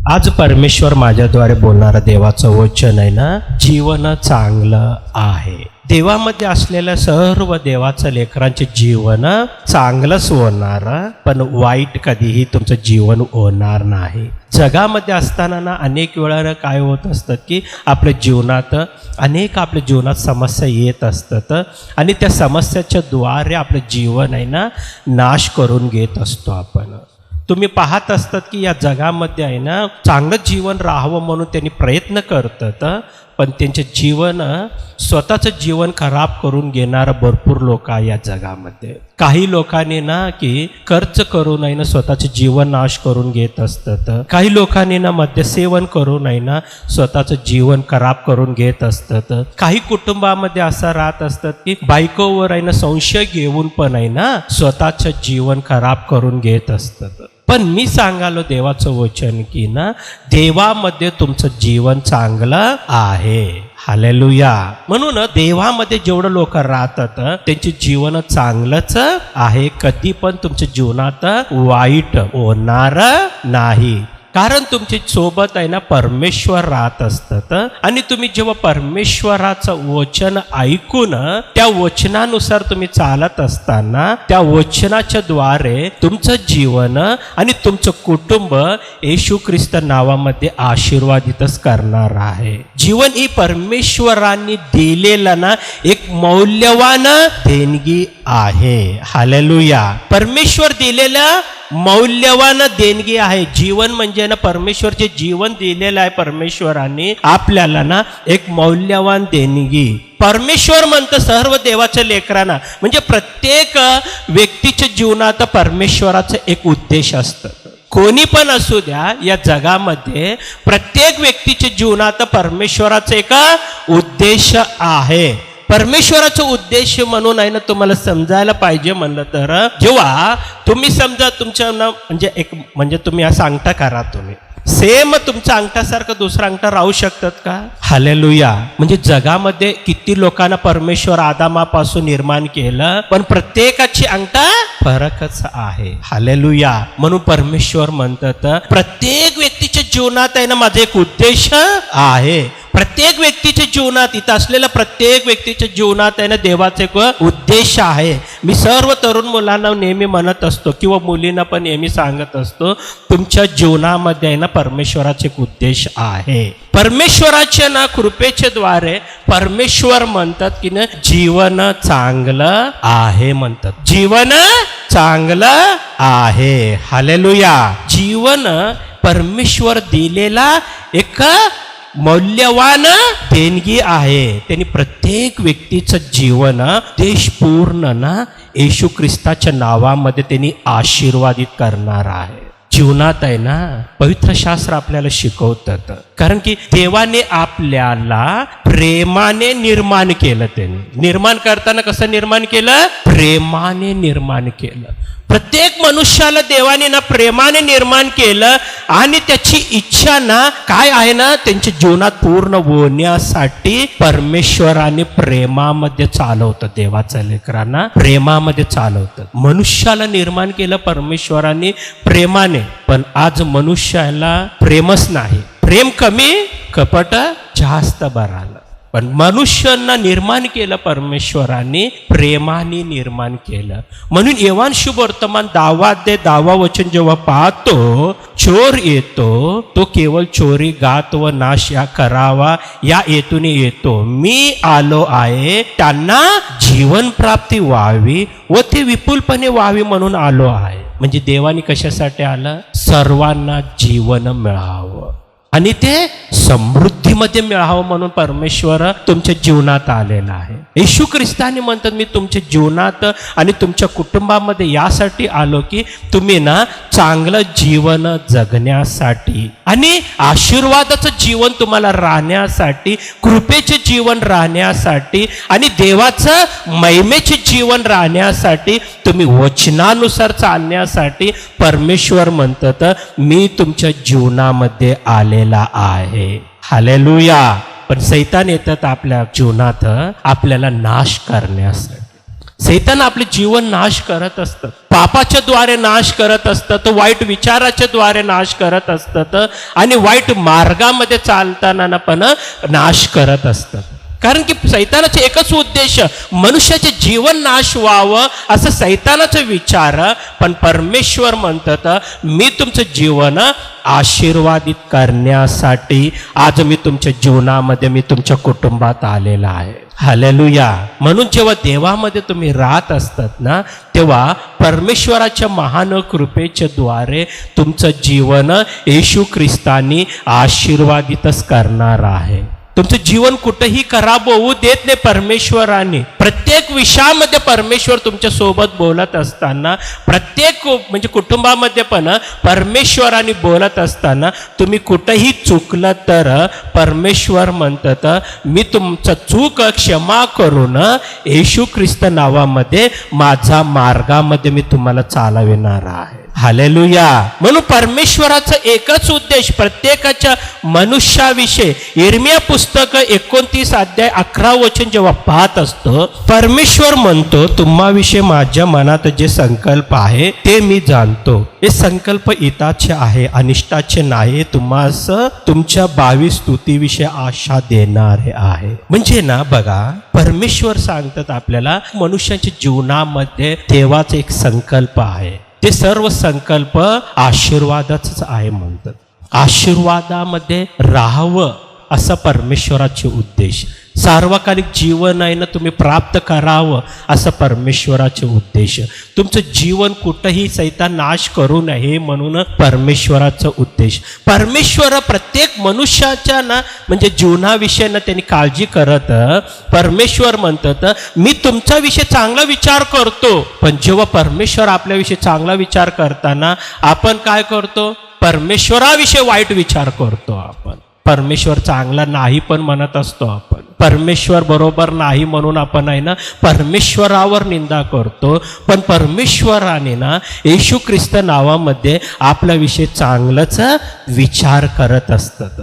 आज परमेश्वर माझ्याद्वारे बोलणारं देवाचं वचन आहे ना, जीवन चांगलं आहे. देवामध्ये असलेल्या सर्व देवाचं लेकरांचे जीवन चांगलंच होणार, पण वाईट कधीही तुमचं जीवन होणार नाही. जगामध्ये असताना ना अनेक वेळा काय होत असतं की आपल्या जीवनात समस्या येत असतात आणि त्या समस्याच्या द्वारे आपलं जीवन आहे ना नाश करून घेत असतो आपण. तुम्ही पाहत असतात की या जगामध्ये आहे ना चांगलं जीवन राहावं म्हणून त्यांनी प्रयत्न करतात, पण त्यांचे जीवन स्वतःचं जीवन खराब करून घेणारं भरपूर लोक आहे या जगामध्ये. काही लोकांनी ना की खर्च करून आहे ना स्वतःचे जीवन नाश करून घेत असतात. काही लोकांनी ना मद्यसेवन करून आहे ना स्वतःचं जीवन खराब करून घेत असतात. काही कुटुंबामध्ये असं राहत असतात की बायकोवर आहे ना संशय घेऊन पण आहे ना स्वतःचं जीवन खराब करून घेत असतात. पण मी सांगालो देवाचं वचन की ना देवामध्ये तुमचं जीवन चांगलं आहे. हालेलुया. म्हणून देवामध्ये जेवढं लोक राहतात त्यांचे जीवन चांगलंच आहे. कधी पण तुमच्या जीवनात वाईट होणार नाही, कारण तुमच्या सोबत आहे ना परमेश्वर राहत असतात. आणि तुम्ही जेव्हा परमेश्वराचं वचन ऐकून त्या वचनानुसार तुम्ही चालत असताना त्या वचनाच्या द्वारे तुमचं जीवन आणि तुमचं कुटुंब येशू ख्रिस्त नावामध्ये आशीर्वादितच करणार आहे. जीवन ही परमेश्वरांनी दिलेलं ना एक मौल्यवान देणगी आहे. हालेलुया. परमेश्वर दिलेलं मौल्यवान देणगी आहे. जीवन म्हणजे ना परमेश्वरचे जीवन दिलेलं आहे परमेश्वरांनी आपल्याला ना एक मौल्यवान देणगी. परमेश्वर म्हणतं सर्व देवाच्या लेकरांना, म्हणजे प्रत्येक व्यक्तीच्या जीवनात परमेश्वराचं एक उद्देश असतं. कोणी पण असू द्या या जगामध्ये प्रत्येक व्यक्तीच्या जीवनात परमेश्वराचा एक उद्देश आहे. परमेश्वराचा उद्देश म्हणून आहे ना तुम्हाला समजायला पाहिजे म्हणलं तर, जेव्हा तुम्ही समजा तुमच्या ना म्हणजे तुम्ही असं अंगठा करा, तुम्ही सेम तुमच्या अंगठासारखं दुसरा अंगठा राहू शकतात का? हालेलुया. म्हणजे जगामध्ये किती लोकांना परमेश्वर आदामापासून निर्माण केलं, पण प्रत्येकाची अंगठा फरकच आहे. हालेलुया. म्हणून परमेश्वर म्हणतात प्रत्येक व्यक्तीच्या जीवनात आहे ना माझा एक उद्देश आहे. प्रत्येक व्यक्तीच्या जीवनात, इथं असलेल्या प्रत्येक व्यक्तीच्या जीवनात आहे ना देवाचा एक उद्देश आहे. मी सर्व तरुण मुलांना नेहमी म्हणत असतो किंवा मुलींना पण नेहमी सांगत असतो, तुमच्या जीवनामध्ये आहे ना परमेश्वराचे एक उद्देश आहे. परमेश्वराच्या ना कृपेच्या द्वारे परमेश्वर म्हणतात की ना जीवन चांगलं आहे, म्हणतात जीवन चांगलं आहे. हालेलुया. जीवन परमेश्वर दिलेला एक मौल्यवान देणगी आहे. त्यांनी प्रत्येक व्यक्तीचं जीवन देशपूर्ण ना येशू ख्रिस्ताच्या नावामध्ये त्यांनी आशीर्वादित करणार आहे. जीवनात आहे ना पवित्र शास्त्र आपल्याला शिकवतात, कारण की देवाने आपल्याला प्रेमाने निर्माण केलं. त्यांनी निर्माण करताना कसं निर्माण केलं? प्रेमाने निर्माण केलं. प्रत्येक मनुष्याला देवाने ना प्रेमाने निर्माण केलं आणि त्याची इच्छा ना काय आहे ना त्यांच्या जीवनात पूर्ण होण्यासाठी परमेश्वराने प्रेमामध्ये चालवतं. देवाच्या लेकरांना प्रेमामध्ये चालवतं. मनुष्याला निर्माण केलं परमेश्वराने प्रेमाने, पण आज मनुष्याला प्रेमच नाही. प्रेम कमी, कपट जास्त बरालं. पण मनुष्यांना निर्माण केलं परमेश्वराने प्रेमाने निर्माण केलं. म्हणून येवान शुभ वर्तमान 10 वचन जेव्हा पाहतो, चोर येतो तो केवळ चोरी, घात व नाश या करावा या हेतूने येतो. मी आलो आहे त्यांना जीवन प्राप्ती व्हावी व ते विपुलपणे व्हावी म्हणून आलो आहे. म्हणजे देवाने कशासाठी आलं? सर्वांना जीवन मिळावं आणि ते समृद्धीमध्ये मिळावं म्हणून परमेश्वर तुमच्या जीवनात आलेला आहे. येशू ख्रिस्ताने म्हणतात मी तुमच्या जीवनात आणि तुमच्या कुटुंबामध्ये यासाठी आलो की तुम्ही ना चांगलं जीवन जगण्यासाठी आणि आशीर्वादाचं जीवन तुम्हाला राहण्यासाठी, कृपेचे जीवन राहण्यासाठी आणि देवाचं महिमेचे जीवन राहण्यासाठी, तुम्ही वचनानुसार चालण्यासाठी परमेश्वर म्हणतात मी तुमच्या जीवनामध्ये आलेला आहे. हालेलुया. पण सैतान येतात आपल्या जीवनात आपल्याला नाश करण्यासाठी. सैतान आपले जीवन नाश करत असतं, पापाच्या द्वारे नाश करत असतं, वाईट विचाराच्या द्वारे नाश करत असतं आणि वाईट मार्गामध्ये चालताना पण नाश करत असतं. कारण की सैतानाचे एकच उद्देश मनुष्याचे जीवन नाश व्हावं असं सैतानाचा विचार. पण परमेश्वर म्हणतात मी तुमचं जीवन आशीर्वादित करण्यासाठी आज मी तुमच्या जीवनामध्ये मी तुमच्या कुटुंबात आलेला आहे. हालेलुया. म्हणून जेव्हा देवामध्ये तुम्ही राहत असतात ना, तेव्हा परमेश्वराच्या महान कृपेच्या द्वारे तुमचं जीवन येशू ख्रिस्तानी आशीर्वादितच करणार आहे. तुमचं जीवन कुठेही खराब होऊ देत नाही परमेश्वराने. प्रत्येक विषयामध्ये परमेश्वर तुमच्या सोबत बोलत असताना, प्रत्येक म्हणजे कुटुंबामध्ये पण परमेश्वराने बोलत असताना तुम्ही कुठेही चुकलं तर परमेश्वर म्हणतात मी तुमचं चूक क्षमा करून येशू ख्रिस्त नावामध्ये माझा मार्गामध्ये मी तुम्हाला चालविणार आहे. हालेलुया. म्हणून परमेश्वराचा एकच उद्देश प्रत्येकाच्या मनुष्याविषयी यिर्मया पुस्तक 29 अध्याय 11 वचन जेव्हा पाहत असतो, परमेश्वर म्हणतो तुम्हाविषयी माझ्या मनात जे संकल्प आहे ते मी जाणतो. हे संकल्प हिताचे आहे, अनिष्टाचे नाही, तुम्हास तुमच्या भावी स्तुतीविषयी आशा देणारे आहे. म्हणजे ना बघा, परमेश्वर सांगतात आपल्याला मनुष्याच्या जीवनामध्ये देवाचा एक संकल्प आहे. ते सर्व संकल्प आशीर्वादाच आहे म्हणतात. आशीर्वादामध्ये राहावं असा परमेश्वराचे उद्देश. सार्वकालिक जीवन आहे ना तुम्ही प्राप्त करावं असं परमेश्वराचे उद्देश. तुमचं जीवन कुठंही सैतान नाश करू नये म्हणून परमेश्वराचा उद्देश. परमेश्वर प्रत्येक मनुष्याच्या ना म्हणजे जीवनाविषयी ना त्यांनी काळजी करत. परमेश्वर म्हणतात मी तुमचा विषय चांगला विचार करतो. पण जेव्हा परमेश्वर आपल्याविषयी चांगला विचार करताना आपण काय करतो? परमेश्वराविषयी वाईट विचार करतो. आपण परमेश्वर चांगला नाही पण म्हणत असतो. आपण परमेश्वर बरोबर नाही म्हणून आपण आहे ना परमेश्वरावर निंदा करतो. पण परमेश्वराने ना येशू ख्रिस्त नावामध्ये आपल्याविषयी चांगलंच विचार करत असतात.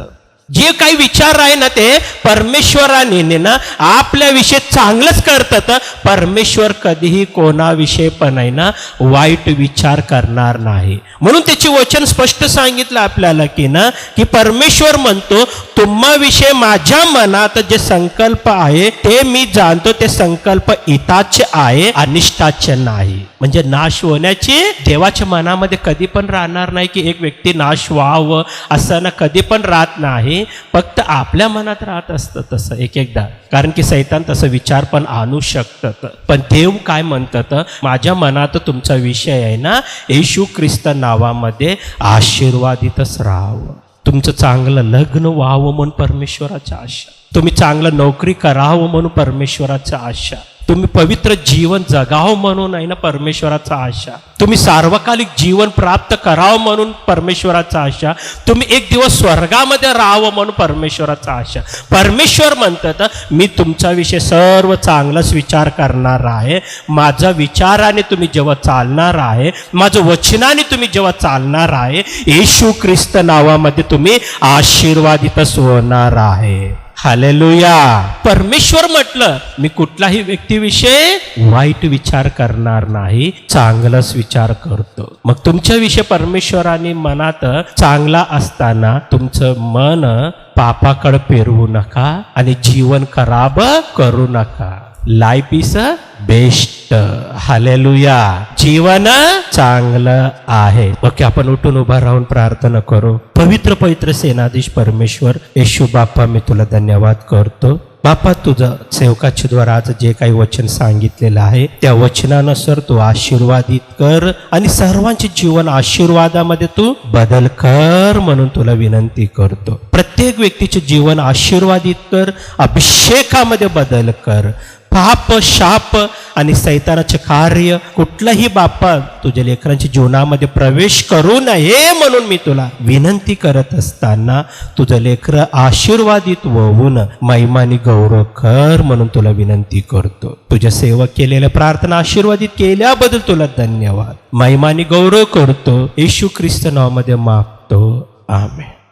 जे काही विचार आहे ना ते परमेश्वराने ना आपल्याविषयी चांगलंच करतात. परमेश्वर कधीही कोणाविषयी पण आहे ना वाईट विचार करणार नाही. म्हणून त्याचे वचन स्पष्ट सांगितलं आपल्याला की ना की परमेश्वर म्हणतो तुम्हाविषयी माझ्या मनात जे संकल्प आहे ते मी जाणतो. ते संकल्प हिताचे आहे, अनिष्टाचे नाही. म्हणजे नाश होण्याची देवाच्या मनामध्ये कधी पण राहणार नाही की एक व्यक्ती नाश व्हावं असं ना कधी पण राहत नाही. फक्त आपल्या मनात राहत असतं तसं एक एकदा. कारण की सैतान तसं विचार पण आणू शकतात. पण देव काय म्हणतात माझ्या मनात तुमचा विषय आहे ना येशू ख्रिस्त नावामध्ये आशीर्वादितच राहावं. तुमचं चांगलं लग्न व्हावं म्हणून परमेश्वराची आशा. तुम्ही चांगलं नोकरी करावं म्हणून परमेश्वराची आशा. तुम्ही पवित्र जीवन जगावं म्हणून आहे ना परमेश्वराचा आशा. तुम्ही सार्वकालिक जीवन प्राप्त करावं म्हणून परमेश्वराचा आशा. तुम्ही एक दिवस स्वर्गामध्ये राहावं म्हणून परमेश्वराचा आशा. परमेश्वर म्हणतात मी तुमच्याविषयी सर्व चांगलाच विचार करणार आहे. माझ्या विचाराने तुम्ही जेव्हा चालणार आहे, माझं वचनाने तुम्ही जेव्हा चालणार आहे, येशू ख्रिस्त नावामध्ये तुम्ही आशीर्वादितच होणार आहे. हालेलुया. परमेश्वर म्हटलं मी कुठलाही व्यक्तीविषयी वाईट विचार करणार नाही, चांगलाच विचार करतो. मग तुमच्याविषयी परमेश्वराने मनात चांगला असताना तुमचं मन पापाकडे फिरवू नका आणि जीवन खराब करू नका. Life is best. हालेलुया. जीवन चांगलं आहे. ओके, आपण उठून उभा राहून प्रार्थना करू. पवित्र पवित्र सेनाधीश परमेश्वर येशू बाप्पा, मी तुला धन्यवाद करतो. बापा, तुझं सेवकाच्या द्वारा आज जे काही वचन सांगितलेलं आहे त्या वचनानुसार तू आशीर्वादित कर आणि सर्वांचे जीवन आशीर्वादामध्ये तू बदल कर म्हणून तुला विनंती करतो. प्रत्येक व्यक्तीचे जीवन आशीर्वादित कर, अभिषेकामध्ये बदल कर. पाप, शाप आणि सैतानाचे कार्य कुठलंही बाप्पा तुझ्या लेकरांच्या जीवनामध्ये प्रवेश करू नये म्हणून मी तुला विनंती करत असताना तुझं लेकर आशीर्वादित होऊन महिमानी गौरव कर म्हणून तुला विनंती करतो. तुझ्या सेवक केलेल्या प्रार्थना आशीर्वादित केल्याबद्दल तुला धन्यवाद. महिमानी गौरव करतो. येशू ख्रिस्त नावामध्ये मागतो. आमेन.